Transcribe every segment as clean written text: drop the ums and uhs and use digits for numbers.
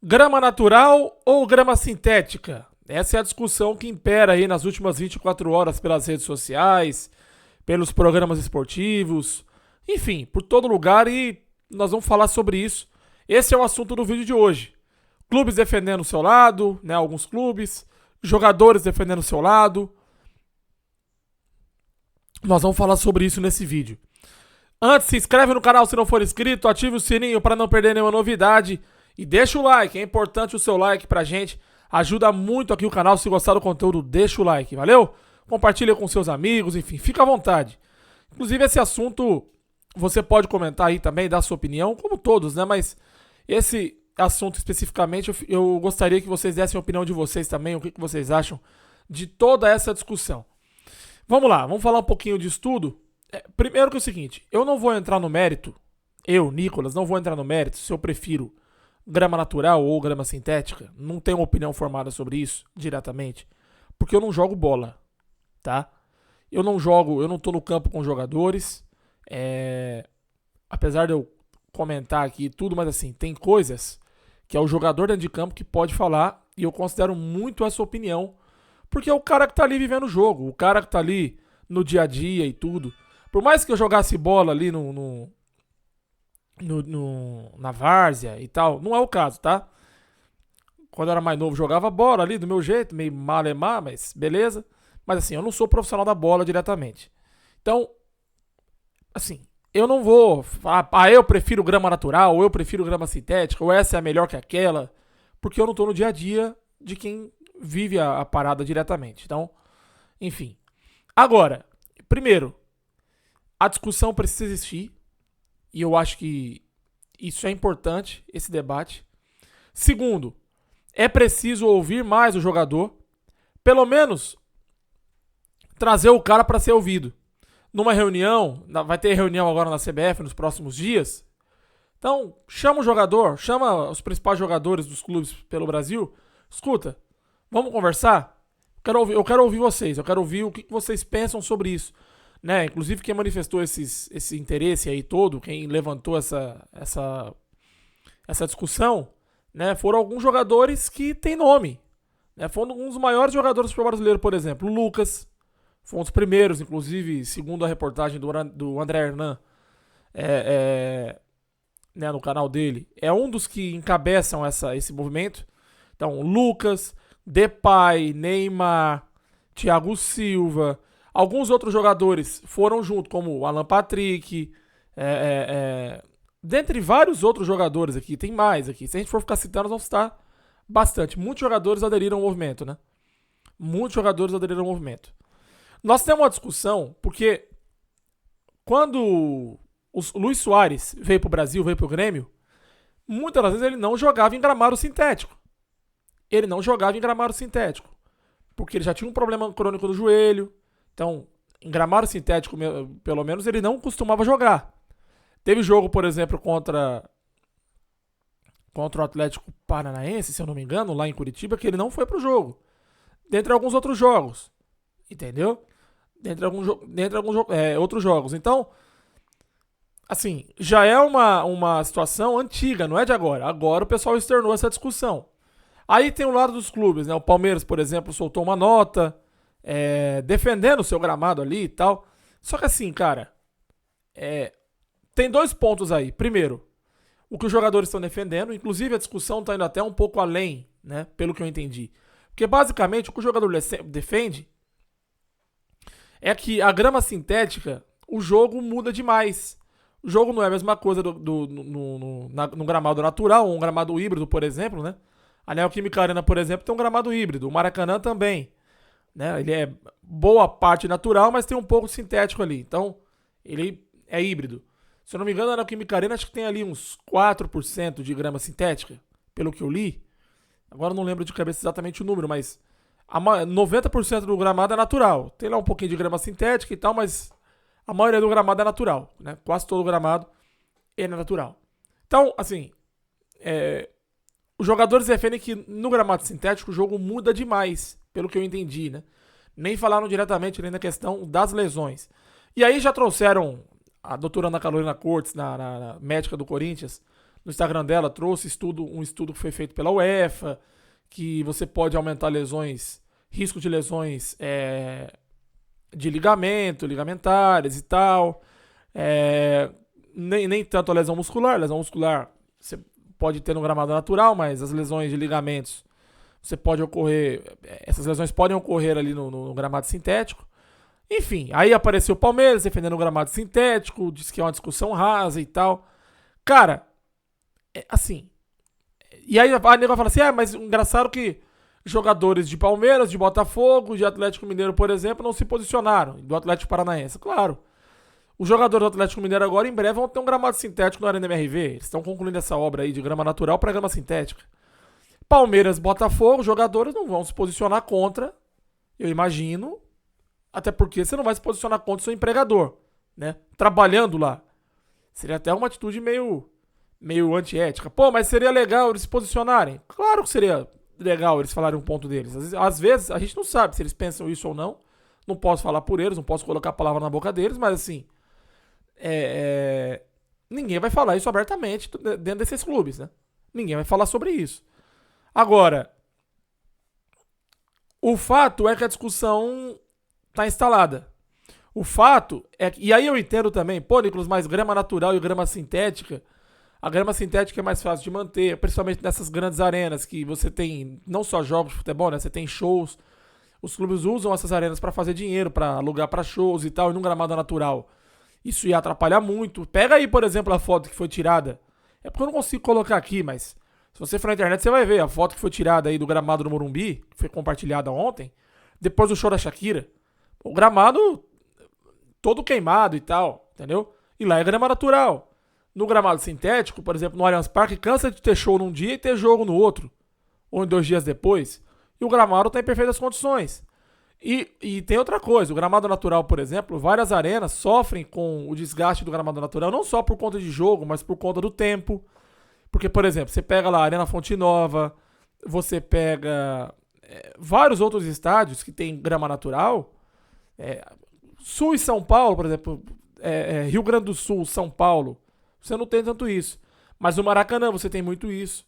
Grama natural ou grama sintética? Essa é a discussão que impera aí nas últimas 24 horas pelas redes sociais, pelos programas esportivos, enfim, por todo lugar e nós vamos falar sobre isso. Esse é o assunto do vídeo de hoje. Clubes defendendo o seu lado, né, alguns clubes, jogadores defendendo o seu lado. Nós vamos falar sobre isso nesse vídeo. Antes, se inscreve no canal se não for inscrito, ative o sininho para não perder nenhuma novidade e deixa o like, é importante o seu like pra gente, ajuda muito aqui o canal. Se gostar do conteúdo, deixa o like, valeu? Compartilha com seus amigos, enfim, fica à vontade. Inclusive esse assunto você pode comentar aí também, dar sua opinião, como todos, né? Mas esse assunto especificamente eu gostaria que vocês dessem a opinião de vocês também, o que vocês acham de toda essa discussão. Vamos lá, vamos falar um pouquinho de estudo. Primeiro que é o seguinte, eu não vou entrar no mérito, eu, Nicolas, não vou entrar no mérito se eu prefiro grama natural ou grama sintética. Não tenho uma opinião formada sobre isso diretamente, porque eu não jogo bola, tá? Eu não tô no campo com jogadores, apesar de eu comentar aqui tudo, mas assim, tem coisas que é o jogador dentro de campo que pode falar e eu considero muito essa opinião, porque é o cara que tá ali vivendo o jogo, o cara que tá ali no dia a dia e tudo. Por mais que eu jogasse bola ali na várzea e tal, não é o caso, tá? Quando eu era mais novo, jogava bola ali do meu jeito, meio malemar, mas beleza. Mas assim, eu não sou profissional da bola diretamente. Então, assim, eu não vou falar, eu prefiro grama natural, ou eu prefiro grama sintética, ou essa é melhor que aquela, porque eu não tô no dia a dia de quem vive a parada diretamente. Então, enfim. Agora, primeiro, a discussão precisa existir, e eu acho que isso é importante, esse debate. Segundo, é preciso ouvir mais o jogador, pelo menos trazer o cara para ser ouvido. Numa reunião, vai ter reunião agora na CBF nos próximos dias. Então, chama o jogador, chama os principais jogadores dos clubes pelo Brasil. Escuta, vamos conversar? Eu quero ouvir vocês, eu quero ouvir o que vocês pensam sobre isso. Né? Inclusive quem manifestou esse interesse aí todo, quem levantou essa discussão, né, foram alguns jogadores que têm nome. Né? Foram um dos maiores jogadores do futebol brasileiro, por exemplo, o Lucas. Foi um dos primeiros, inclusive, segundo a reportagem do André Hernan, né, no canal dele. É um dos que encabeçam esse movimento. Então, Lucas, Depay, Neymar, Thiago Silva. Alguns outros jogadores foram junto, como o Alan Patrick, dentre vários outros jogadores aqui, tem mais aqui. Se a gente for ficar citando, nós vamos citar bastante. Muitos jogadores aderiram ao movimento, né? Muitos jogadores aderiram ao movimento. Nós temos uma discussão, porque quando o Luis Soares veio pro Brasil, veio pro Grêmio, muitas das vezes ele não jogava em gramado sintético. Ele não jogava em gramado sintético, porque ele já tinha um problema crônico no joelho. Então, em gramado sintético, pelo menos, ele não costumava jogar. Teve jogo, por exemplo, contra o Atlético Paranaense, se eu não me engano, lá em Curitiba, que ele não foi pro jogo. Dentre alguns outros jogos. Entendeu? Dentre alguns outros jogos. Então, assim, já é uma situação antiga, não é de agora. Agora o pessoal externou essa discussão. Aí tem o lado dos clubes, né? O Palmeiras, por exemplo, soltou uma nota defendendo o seu gramado ali e tal. Só que assim, cara, tem dois pontos aí. Primeiro, o que os jogadores estão defendendo, inclusive a discussão está indo até um pouco além, né? Pelo que eu entendi. Porque basicamente o que o jogador defende é que a grama sintética, o jogo muda demais. O jogo não é a mesma coisa no gramado natural, ou um gramado híbrido, por exemplo, né? A Neoquímica Arena, por exemplo, tem um gramado híbrido. O Maracanã também. Né? Ele é boa parte natural, mas tem um pouco de sintético ali. Então, ele é híbrido. Se eu não me engano, a Neoquímica Arena acho que tem ali uns 4% de grama sintética, pelo que eu li. Agora eu não lembro de cabeça exatamente o número, mas 90% do gramado é natural. Tem lá um pouquinho de grama sintética e tal, mas a maioria do gramado é natural. Né? Quase todo o gramado é natural. Então, assim, os jogadores defendem que no gramado sintético o jogo muda demais, pelo que eu entendi, né? Nem falaram diretamente ali na questão das lesões. E aí já trouxeram a doutora Ana Carolina Cortes, na médica do Corinthians, no Instagram dela, trouxe um estudo que foi feito pela UEFA, que você pode aumentar lesões, risco de lesões de ligamento, ligamentares e tal. Nem tanto a lesão muscular. Lesão muscular você pode ter no gramado natural, mas as lesões de ligamentos essas lesões podem ocorrer ali no gramado sintético. Enfim, aí apareceu o Palmeiras defendendo o gramado sintético, disse que é uma discussão rasa e tal. Cara, assim. E aí a nego vai falar assim: mas engraçado que jogadores de Palmeiras, de Botafogo, de Atlético Mineiro, por exemplo, não se posicionaram. Do Atlético Paranaense, claro. Os jogadores do Atlético Mineiro agora, em breve, vão ter um gramado sintético na Arena MRV. Eles estão concluindo essa obra aí de grama natural para grama sintética. Palmeiras, Botafogo, jogadores não vão se posicionar contra, eu imagino, até porque você não vai se posicionar contra o seu empregador, né? Trabalhando lá. Seria até uma atitude meio antiética. Pô, mas seria legal eles se posicionarem? Claro que seria legal eles falarem um ponto deles. Às vezes, a gente não sabe se eles pensam isso ou não. Não posso falar por eles, não posso colocar a palavra na boca deles, mas assim, ninguém vai falar isso abertamente dentro desses clubes, né? Ninguém vai falar sobre isso. Agora, o fato é que a discussão está instalada. O fato é que, e aí eu entendo também, pô, Nicolas, mas grama natural e grama sintética, a grama sintética é mais fácil de manter, principalmente nessas grandes arenas que você tem não só jogos de futebol, né? Você tem shows. Os clubes usam essas arenas para fazer dinheiro, para alugar para shows e tal, e num gramado natural. Isso ia atrapalhar muito. Pega aí, por exemplo, a foto que foi tirada. É porque eu não consigo colocar aqui, mas se você for na internet, você vai ver a foto que foi tirada aí do gramado do Morumbi, que foi compartilhada ontem, depois do show da Shakira. O gramado todo queimado e tal, entendeu? E lá é grama natural. No gramado sintético, por exemplo, no Allianz Parque, cansa de ter show num dia e ter jogo no outro, ou em 2 dias depois. E o gramado está em perfeitas condições. E tem outra coisa, o gramado natural, por exemplo, várias arenas sofrem com o desgaste do gramado natural, não só por conta de jogo, mas por conta do tempo. Porque, por exemplo, você pega lá a Arena Fonte Nova, você pega vários outros estádios que tem grama natural. Sul e São Paulo, por exemplo, Rio Grande do Sul, São Paulo, você não tem tanto isso. Mas no Maracanã você tem muito isso.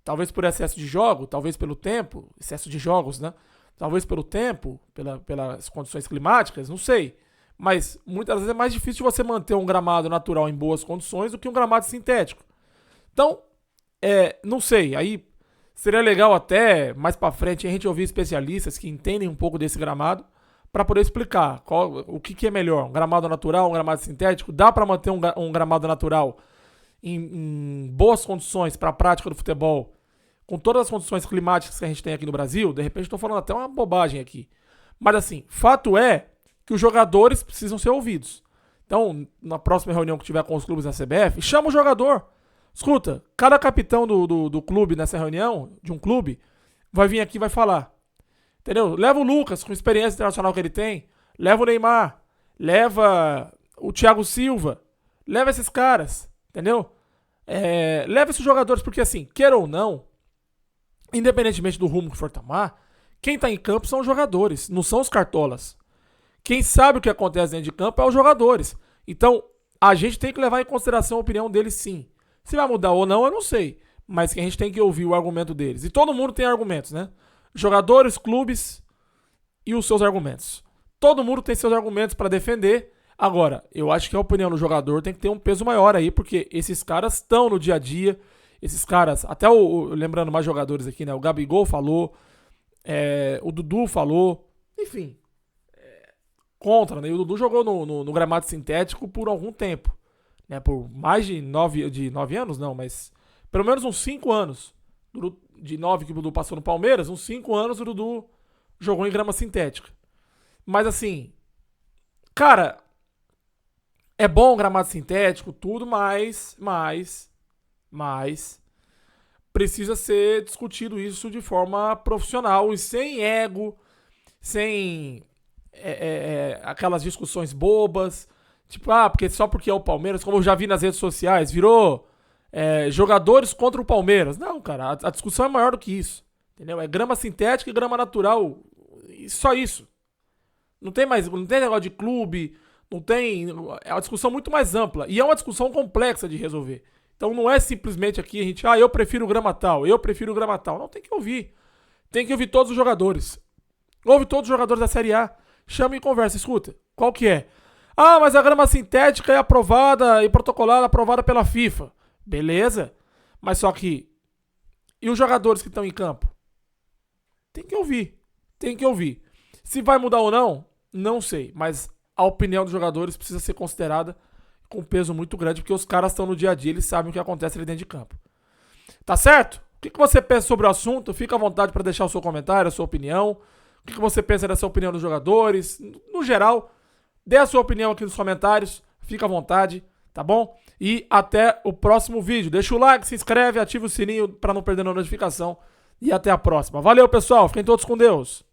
Talvez por excesso de jogo, talvez pelo tempo, excesso de jogos, né? Talvez pelo tempo, pelas condições climáticas, não sei. Mas muitas vezes é mais difícil você manter um gramado natural em boas condições do que um gramado sintético. Então, não sei. Aí seria legal até mais pra frente a gente ouvir especialistas que entendem um pouco desse gramado para poder explicar o que é melhor, um gramado natural, um gramado sintético. Dá para manter um gramado natural em boas condições para a prática do futebol, com todas as condições climáticas que a gente tem aqui no Brasil? De repente estou falando até uma bobagem aqui. Mas assim, fato é que os jogadores precisam ser ouvidos. Então, na próxima reunião que tiver com os clubes da CBF, chama o jogador. Escuta, cada capitão do clube nessa reunião, de um clube, vai vir aqui e vai falar. Entendeu? Leva o Lucas, com a experiência internacional que ele tem. Leva o Neymar. Leva o Thiago Silva. Leva esses caras. Entendeu? Leva esses jogadores, porque assim, queira ou não, independentemente do rumo que for tomar, quem tá em campo são os jogadores, não são os cartolas. Quem sabe o que acontece dentro de campo é os jogadores. Então, a gente tem que levar em consideração a opinião deles, sim. Se vai mudar ou não, eu não sei. Mas que a gente tem que ouvir o argumento deles. E todo mundo tem argumentos, né? Jogadores, clubes e os seus argumentos. Todo mundo tem seus argumentos para defender. Agora, eu acho que a opinião do jogador tem que ter um peso maior aí, porque esses caras estão no dia a dia. Esses caras, até lembrando mais jogadores aqui, né? O Gabigol falou, o Dudu falou, enfim, contra, né? E o Dudu jogou no gramado sintético por algum tempo, né? Por mais de 9 anos, não, mas pelo menos uns 5 anos. De 9 que o Dudu passou no Palmeiras, uns 5 anos o Dudu jogou em grama sintética. Mas assim, cara, é bom o gramado sintético, tudo, mas precisa ser discutido isso de forma profissional e sem ego, sem aquelas discussões bobas, tipo, porque só porque é o Palmeiras, como eu já vi nas redes sociais, virou jogadores contra o Palmeiras. Não, cara, a discussão é maior do que isso, entendeu? É grama sintética e grama natural, e só isso. Não tem negócio de clube, não tem, é uma discussão muito mais ampla e é uma discussão complexa de resolver. Então não é simplesmente aqui a gente, eu prefiro o grama tal, eu prefiro o grama tal. Não, tem que ouvir. Tem que ouvir todos os jogadores. Ouve todos os jogadores da Série A. Chama e conversa, escuta. Qual que é? Mas a grama sintética é aprovada e protocolada, aprovada pela FIFA. Beleza. Mas só que... E os jogadores que estão em campo? Tem que ouvir. Tem que ouvir. Se vai mudar ou não, não sei. Mas a opinião dos jogadores precisa ser considerada com peso muito grande, porque os caras estão no dia a dia, eles sabem o que acontece ali dentro de campo. Tá certo? O que você pensa sobre o assunto? Fica à vontade para deixar o seu comentário, a sua opinião. O que você pensa dessa opinião dos jogadores? No geral, dê a sua opinião aqui nos comentários. Fica à vontade, tá bom? E até o próximo vídeo. Deixa o like, se inscreve, ativa o sininho para não perder a notificação. E até a próxima. Valeu, pessoal. Fiquem todos com Deus.